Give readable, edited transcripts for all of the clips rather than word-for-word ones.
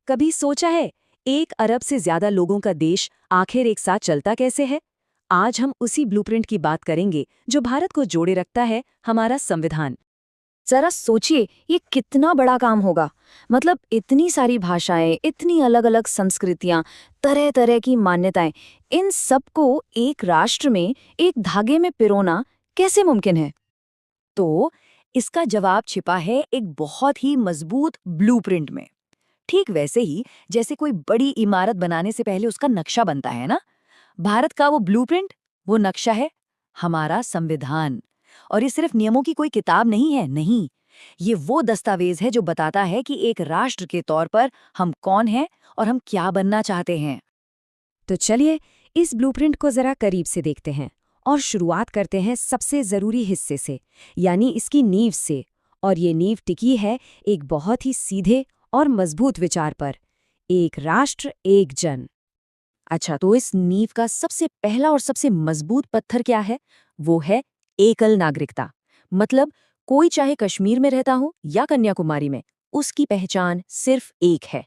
कभी सोचा है 1 अरब से ज्यादा लोगों का देश आखिर एक साथ चलता कैसे है? आज हम उसी ब्लूप्रिंट की बात करेंगे जो भारत को जोड़े रखता है, हमारा संविधान। जरा सोचिए ये कितना बड़ा काम होगा। मतलब इतनी सारी भाषाएं, इतनी अलग अलग संस्कृतियां, तरह तरह की मान्यताएं, इन सबको एक राष्ट्र में, एक धागे में पिरोना कैसे मुमकिन है? तो इसका जवाब छिपा है एक बहुत ही मजबूत ब्लूप्रिंट में। ठीक वैसे ही जैसे कोई बड़ी इमारत बनाने से पहले उसका नक्शा बनता है ना, भारत का वो ब्लूप्रिंट, वो नक्शा है हमारा संविधान। और ये सिर्फ नियमों की कोई किताब नहीं है, नहीं, ये वो दस्तावेज है जो बताता है कि एक राष्ट्र के तौर पर हम कौन हैं और हम क्या बनना चाहते हैं। तो चलिए इस ब्लूप्रिंट को जरा करीब से देखते हैं और शुरुआत करते हैं सबसे जरूरी हिस्से से, यानी इसकी नींव से। और ये नींव टिकी है एक बहुत ही सीधे और मजबूत विचार पर, एक राष्ट्र एक जन। अच्छा, तो इस नींव का सबसे पहला और सबसे मजबूत पत्थर क्या है? वो है एकल नागरिकता। मतलब कोई चाहे कश्मीर में रहता हो या कन्याकुमारी में, उसकी पहचान सिर्फ एक है,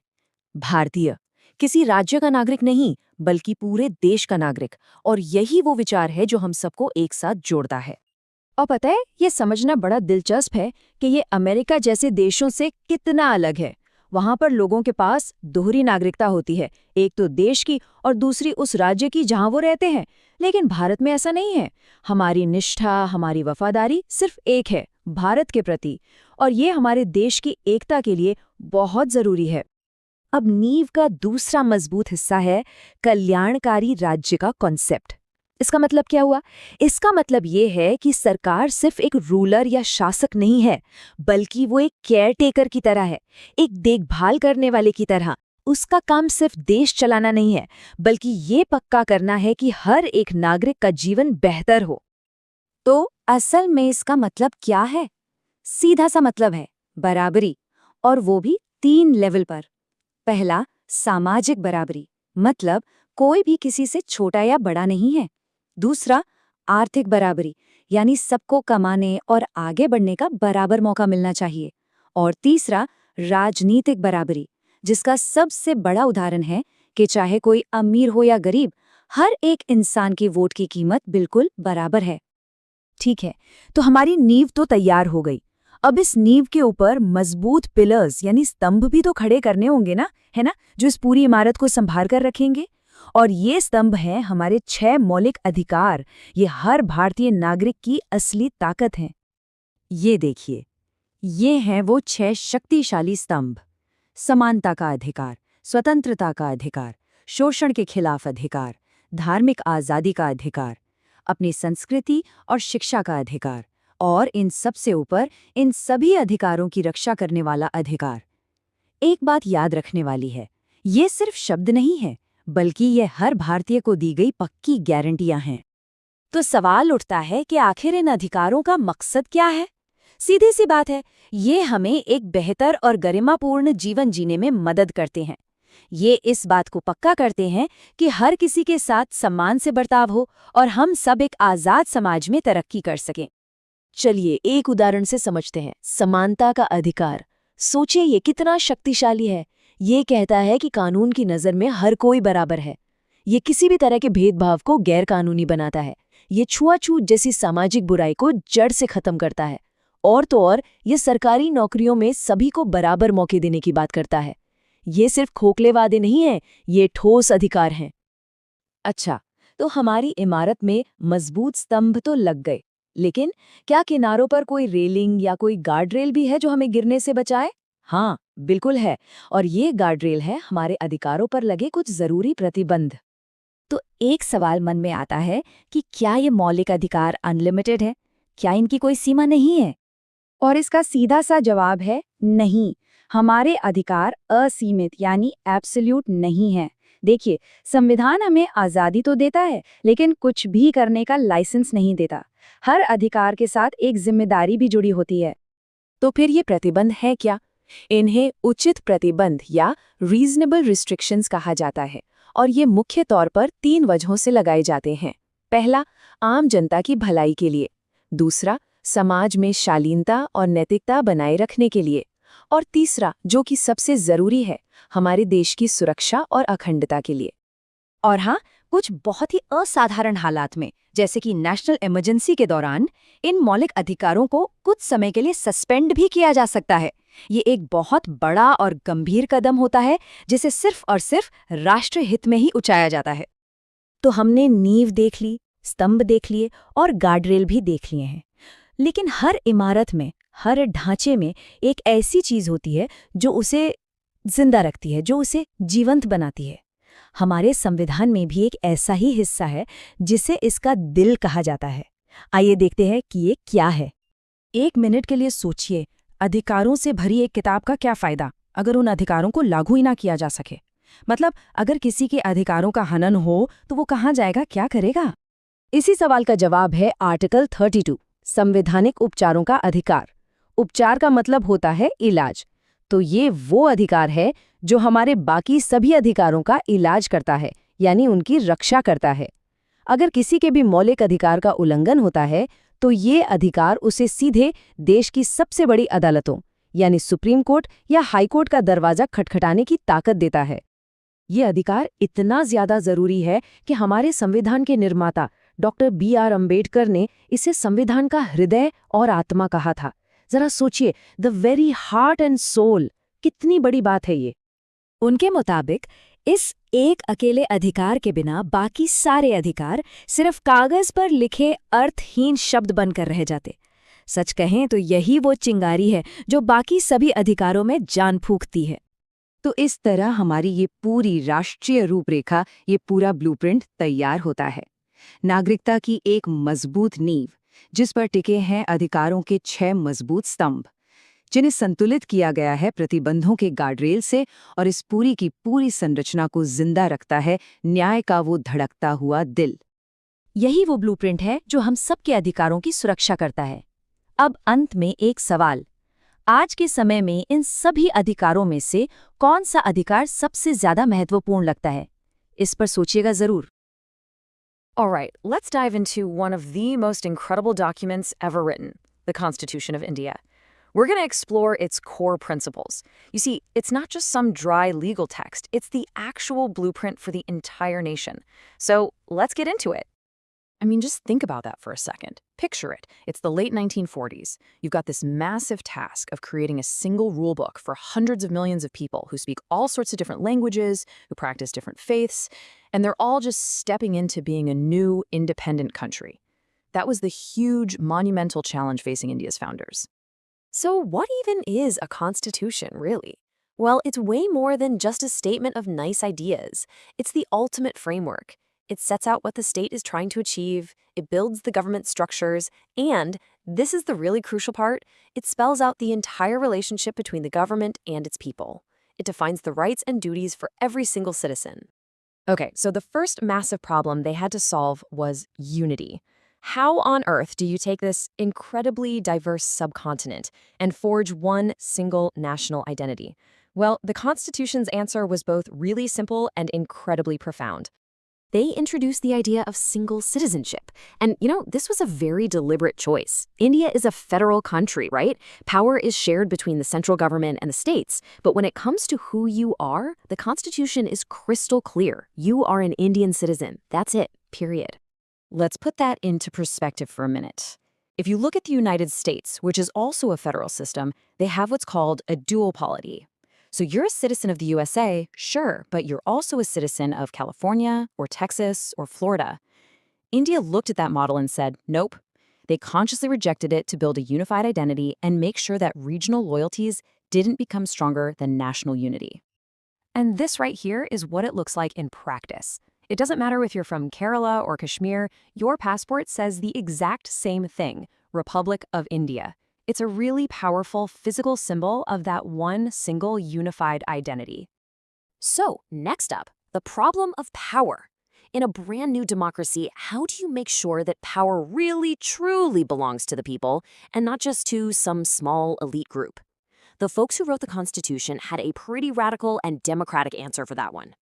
भारतीय। किसी राज्य का नागरिक नहीं, बल्कि पूरे देश का नागरिक। और यही वो विचार है जो हम सबको एक साथ जोड़ता है। और पता है, ये समझना बड़ा दिलचस्प है कि ये अमेरिका जैसे देशों से कितना अलग है। वहां पर लोगों के पास दोहरी नागरिकता होती है, एक तो देश की और दूसरी उस राज्य की जहां वो रहते हैं। लेकिन भारत में ऐसा नहीं है। हमारी निष्ठा, हमारी वफादारी सिर्फ एक है, भारत के प्रति। और ये हमारे देश की एकता के लिए बहुत जरूरी है। अब नींव का दूसरा मजबूत हिस्सा है कल्याणकारी राज्य का कॉन्सेप्ट। इसका मतलब क्या हुआ? इसका मतलब ये है कि सरकार सिर्फ एक रूलर या शासक नहीं है, बल्कि वो एक केयरटेकर की तरह है, एक देखभाल करने वाले की तरह। उसका काम सिर्फ देश चलाना नहीं है, बल्कि ये पक्का करना है कि हर एक नागरिक का जीवन बेहतर हो। तो असल में इसका मतलब क्या है? सीधा सा मतलब है बराबरी, और वो भी 3 लेवल पर। पहला, सामाजिक बराबरी, मतलब कोई भी किसी से छोटा या बड़ा नहीं है। दूसरा, आर्थिक बराबरी, यानी सबको कमाने और आगे बढ़ने का बराबर मौका मिलना चाहिए। और तीसरा, राजनीतिक बराबरी, जिसका सबसे बड़ा उदाहरण है कि चाहे कोई अमीर हो या गरीब, हर एक इंसान की वोट की कीमत बिल्कुल बराबर है। ठीक है, तो हमारी नींव तो तैयार हो गई। अब इस नींव के ऊपर मजबूत पिलर्स यानी स्तंभ भी तो खड़े करने होंगे ना, है ना, जो इस पूरी इमारत को संभाल कर रखेंगे। और ये स्तंभ हैं हमारे 6 मौलिक अधिकार। ये हर भारतीय नागरिक की असली ताकत है। ये देखिए, ये हैं वो 6 शक्तिशाली स्तंभ। समानता का अधिकार, स्वतंत्रता का अधिकार, शोषण के खिलाफ अधिकार, धार्मिक आज़ादी का अधिकार, अपनी संस्कृति और शिक्षा का अधिकार, और इन सबसे ऊपर इन सभी अधिकारों की रक्षा करने वाला अधिकार। एक बात याद रखने वाली है, ये सिर्फ शब्द नहीं है, बल्कि ये हर भारतीय को दी गई पक्की गारंटियां हैं। तो सवाल उठता है कि आखिर इन अधिकारों का मकसद क्या है? सीधी सी बात है, ये हमें एक बेहतर और गरिमापूर्ण जीवन जीने में मदद करते हैं। ये इस बात को पक्का करते हैं कि हर किसी के साथ सम्मान से बर्ताव हो और हम सब एक आज़ाद समाज में तरक्की कर सकें। चलिए एक उदाहरण से समझते हैं। समानता का अधिकार, सोचिए ये कितना शक्तिशाली है। ये कहता है कि कानून की नज़र में हर कोई बराबर है। ये किसी भी तरह के भेदभाव को गैर कानूनी बनाता है। ये छुआछूत जैसी सामाजिक बुराई को जड़ से खत्म करता है। और तो और ये सरकारी नौकरियों में सभी को बराबर मौके देने की बात करता है। ये सिर्फ खोखले वादे नहीं हैं, ये ठोस अधिकार हैं। अच्छा, तो हमारी इमारत में मजबूत स्तंभ तो लग गए, लेकिन क्या किनारों पर कोई रेलिंग या कोई गार्ड रेल भी है जो हमें गिरने से बचाए? हाँ, बिल्कुल है। और ये गार्ड रेल है हमारे अधिकारों पर लगे कुछ जरूरी प्रतिबंध। तो एक सवाल मन में आता है कि क्या ये मौलिक अधिकार अनलिमिटेड है? क्या इनकी कोई सीमा नहीं है? और इसका सीधा सा जवाब है नहीं। हमारे अधिकार असीमित यानी एब्सोल्यूट नहीं है। देखिए, संविधान हमें आज़ादी तो देता है, लेकिन कुछ भी करने का लाइसेंस नहीं देता। हर अधिकार के साथ एक जिम्मेदारी भी जुड़ी होती है। तो फिर ये प्रतिबंध है क्या? इन्हें उचित प्रतिबंध या रीजनेबल रिस्ट्रिक्शंस कहा जाता है, और ये मुख्य तौर पर 3 वजहों से लगाए जाते हैं। पहला, आम जनता की भलाई के लिए। दूसरा, समाज में शालीनता और नैतिकता बनाए रखने के लिए। और तीसरा, जो कि सबसे जरूरी है, हमारे देश की सुरक्षा और अखंडता के लिए। और हाँ, कुछ बहुत ही असाधारण हालात में, जैसे कि नेशनल इमरजेंसी के दौरान, इन मौलिक अधिकारों को कुछ समय के लिए सस्पेंड भी किया जा सकता है। ये एक बहुत बड़ा और गंभीर कदम होता है, जिसे सिर्फ और सिर्फ राष्ट्र हित में ही उठाया जाता है। तो हमने नींव देख ली, स्तंभ देख लिए और गार्डरेल भी देख लिए हैं। लेकिन हर इमारत में, हर ढांचे में एक ऐसी चीज होती है जो उसे जिंदा रखती है, जो उसे जीवंत बनाती है। हमारे संविधान में भी एक ऐसा ही हिस्सा है जिसे इसका दिल कहा जाता है। आइए देखते हैं कि ये क्या है। 1 मिनट के लिए सोचिए, अधिकारों से भरी एक किताब का क्या फायदा अगर उन अधिकारों को लागू ही ना किया जा सके। मतलब अगर किसी के अधिकारों का हनन हो तो वो कहाँ जाएगा, क्या करेगा? इसी सवाल का जवाब है आर्टिकल 32, संवैधानिक उपचारों का अधिकार। उपचार का मतलब होता है इलाज। तो ये वो अधिकार है जो हमारे बाकी सभी अधिकारों का इलाज करता है, यानी उनकी रक्षा करता है। अगर किसी के भी मौलिक अधिकार का उल्लंघन होता है तो ये अधिकार उसे सीधे देश की सबसे बड़ी अदालतों, यानी सुप्रीम कोर्ट या हाई कोर्ट का दरवाजा खटखटाने की ताकत देता है। ये अधिकार इतना ज्यादा जरूरी है कि हमारे संविधान के निर्माता डॉक्टर B.R. अम्बेडकर ने इसे संविधान का हृदय और आत्मा कहा था। जरा सोचिए, the very heart and soul, कितनी बड़ी बात है ये। उनके मुताबिक इस एक अकेले अधिकार के बिना बाकी सारे अधिकार सिर्फ कागज पर लिखे अर्थहीन शब्द बनकर रह जाते। सच कहें तो यही वो चिंगारी है जो बाकी सभी अधिकारों में जान फूंकती है। तो इस तरह हमारी ये पूरी राष्ट्रीय रूपरेखा, ये पूरा ब्लूप्रिंट तैयार होता है। नागरिकता की एक मजबूत नींव, जिस पर टिके हैं अधिकारों के 6 मजबूत स्तंभ, जिन्हें संतुलित किया गया है प्रतिबंधों के गार्डरेल से, और इस पूरी की पूरी संरचना को जिंदा रखता है न्याय का वो धड़कता हुआ दिल। यही वो ब्लूप्रिंट है जो हम सबके अधिकारों की सुरक्षा करता है। अब अंत में एक सवाल, आज के समय में इन सभी अधिकारों में से कौन सा अधिकार सबसे ज्यादा महत्वपूर्ण लगता है? इस पर सोचिएगा जरूर। Alright, let's dive into one of the most incredible documents ever written, the Constitution of India. We're going to explore its core principles. You see, it's not just some dry legal text, it's the actual blueprint for the entire nation. So let's get into it. I mean, just think about that for a second. Picture it. It's the late 1940s. You've got this massive task of creating a single rulebook for hundreds of millions of people who speak all sorts of different languages, who practice different faiths, and they're all just stepping into being a new, independent country. That was the huge, monumental challenge facing India's founders. So what even is a constitution, really? Well, it's way more than just a statement of nice ideas. It's the ultimate framework. It sets out what the state is trying to achieve, it builds the government structures, and, this is the really crucial part, it spells out the entire relationship between the government and its people. It defines the rights and duties for every single citizen. Okay, so the first massive problem they had to solve was unity. How on earth do you take this incredibly diverse subcontinent and forge one single national identity? Well, the Constitution's answer was both really simple and incredibly profound. They introduced the idea of single citizenship. And, this was a very deliberate choice. India is a federal country, right? Power is shared between the central government and the states. But when it comes to who you are, the Constitution is crystal clear. You are an Indian citizen. That's it, period. Let's put that into perspective for a minute. If you look at the United States, which is also a federal system, they have what's called a dual polity. So you're a citizen of the USA, sure, but you're also a citizen of California or Texas or Florida. India looked at that model and said, nope. They consciously rejected it to build a unified identity and make sure that regional loyalties didn't become stronger than national unity. And this right here is what it looks like in practice. It doesn't matter if you're from Kerala or Kashmir, your passport says the exact same thing, Republic of India. It's a really powerful physical symbol of that one single unified identity. So, next up, the problem of power. In a brand new democracy, how do you make sure that power really, truly belongs to the people and not just to some small elite group? The folks who wrote the Constitution had a pretty radical and democratic answer for that one.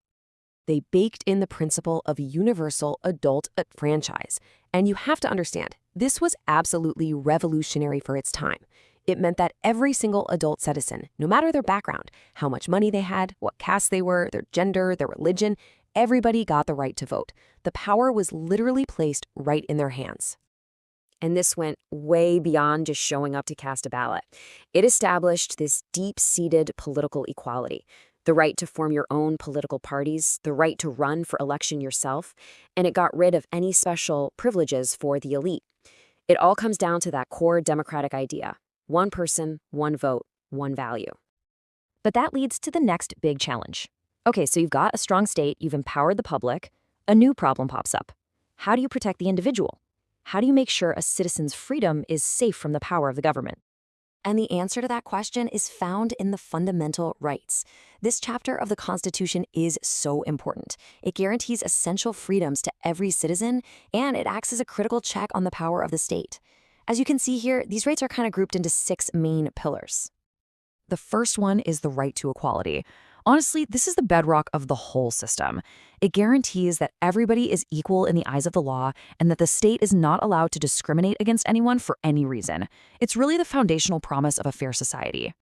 They baked in the principle of universal adult franchise. And you have to understand, this was absolutely revolutionary for its time. It meant that every single adult citizen, no matter their background, how much money they had, what caste they were, their gender, their religion, everybody got the right to vote. The power was literally placed right in their hands. And this went way beyond just showing up to cast a ballot. It established this deep-seated political equality, the right to form your own political parties, the right to run for election yourself, and it got rid of any special privileges for the elite. It all comes down to that core democratic idea: one person, one vote, one value. But that leads to the next big challenge. Okay, so you've got a strong state, you've empowered the public. A new problem pops up. How do you protect the individual? How do you make sure a citizen's freedom is safe from the power of the government? And the answer to that question is found in the fundamental rights. This chapter of the Constitution is so important. It guarantees essential freedoms to every citizen, and it acts as a critical check on the power of the state. As you can see here, these rights are kind of grouped into 6 main pillars. The first one is the right to equality. Honestly, this is the bedrock of the whole system. It guarantees that everybody is equal in the eyes of the law and that the state is not allowed to discriminate against anyone for any reason. It's really the foundational promise of a fair society.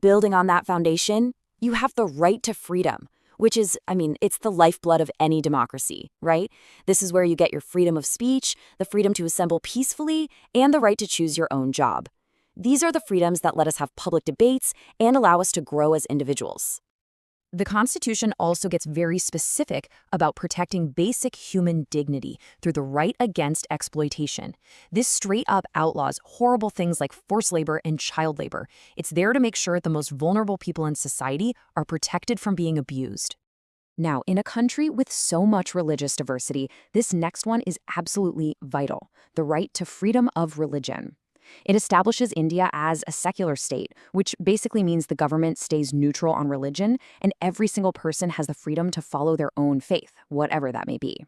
Building on that foundation, you have the right to freedom, which is, it's the lifeblood of any democracy, right? This is where you get your freedom of speech, the freedom to assemble peacefully, and the right to choose your own job. These are the freedoms that let us have public debates and allow us to grow as individuals. The Constitution also gets very specific about protecting basic human dignity through the right against exploitation. This straight up outlaws horrible things like forced labor and child labor. It's there to make sure the most vulnerable people in society are protected from being abused. Now, in a country with so much religious diversity, this next one is absolutely vital: the right to freedom of religion. It establishes India as a secular state, which basically means the government stays neutral on religion, and every single person has the freedom to follow their own faith, whatever that may be.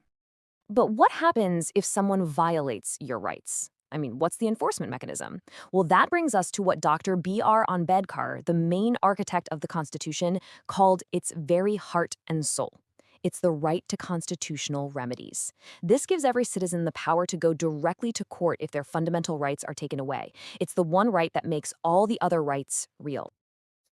But what happens if someone violates your rights? What's the enforcement mechanism? Well, that brings us to what Dr. B.R. Ambedkar, the main architect of the Constitution, called its very heart and soul. It's the right to constitutional remedies. This gives every citizen the power to go directly to court if their fundamental rights are taken away. It's the one right that makes all the other rights real.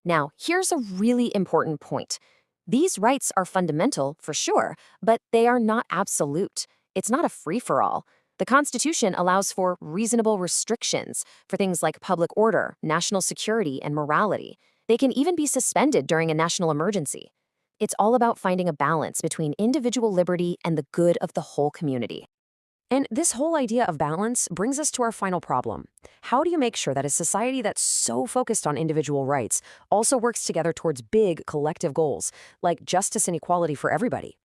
Now, here's a really important point. These rights are fundamental, for sure, but they are not absolute. It's not a free-for-all. The Constitution allows for reasonable restrictions for things like public order, national security, and morality. They can even be suspended during a national emergency. It's all about finding a balance between individual liberty and the good of the whole community. And this whole idea of balance brings us to our final problem. How do you make sure that a society that's so focused on individual rights also works together towards big collective goals, like justice and equality for everybody?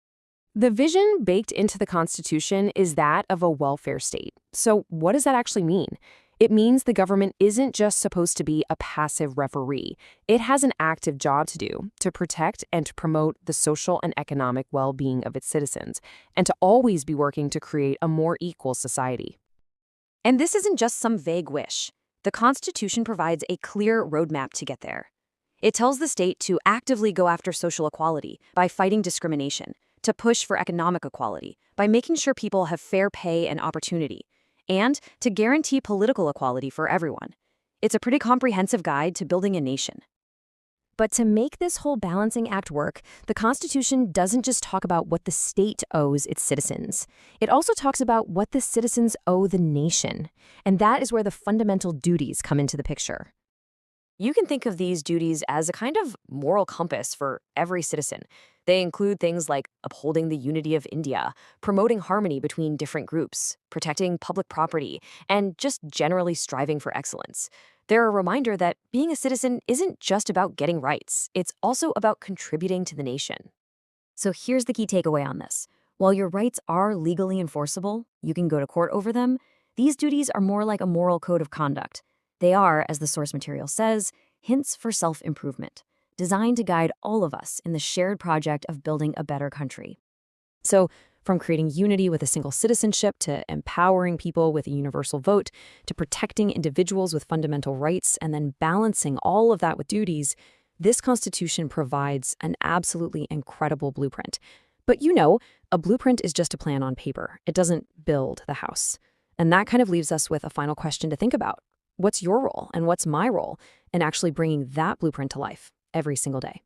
The vision baked into the Constitution is that of a welfare state. So what does that actually mean? It means the government isn't just supposed to be a passive referee. It has an active job to do to protect and to promote the social and economic well-being of its citizens, and to always be working to create a more equal society. And this isn't just some vague wish. The Constitution provides a clear roadmap to get there. It tells the state to actively go after social equality by fighting discrimination, to push for economic equality by making sure people have fair pay and opportunity, and to guarantee political equality for everyone. It's a pretty comprehensive guide to building a nation. But to make this whole balancing act work, the Constitution doesn't just talk about what the state owes its citizens. It also talks about what the citizens owe the nation. And that is where the fundamental duties come into the picture. You can think of these duties as a kind of moral compass for every citizen. They include things like upholding the unity of India, promoting harmony between different groups, protecting public property, and just generally striving for excellence. They're a reminder that being a citizen isn't just about getting rights, it's also about contributing to the nation. So here's the key takeaway on this. While your rights are legally enforceable, you can go to court over them, these duties are more like a moral code of conduct. They are, as the source material says, hints for self-improvement, designed to guide all of us in the shared project of building a better country. So, from creating unity with a single citizenship, to empowering people with a universal vote, to protecting individuals with fundamental rights, and then balancing all of that with duties, this Constitution provides an absolutely incredible blueprint. But a blueprint is just a plan on paper. It doesn't build the house. And that kind of leaves us with a final question to think about. What's your role and what's my role in actually bringing that blueprint to life every single day?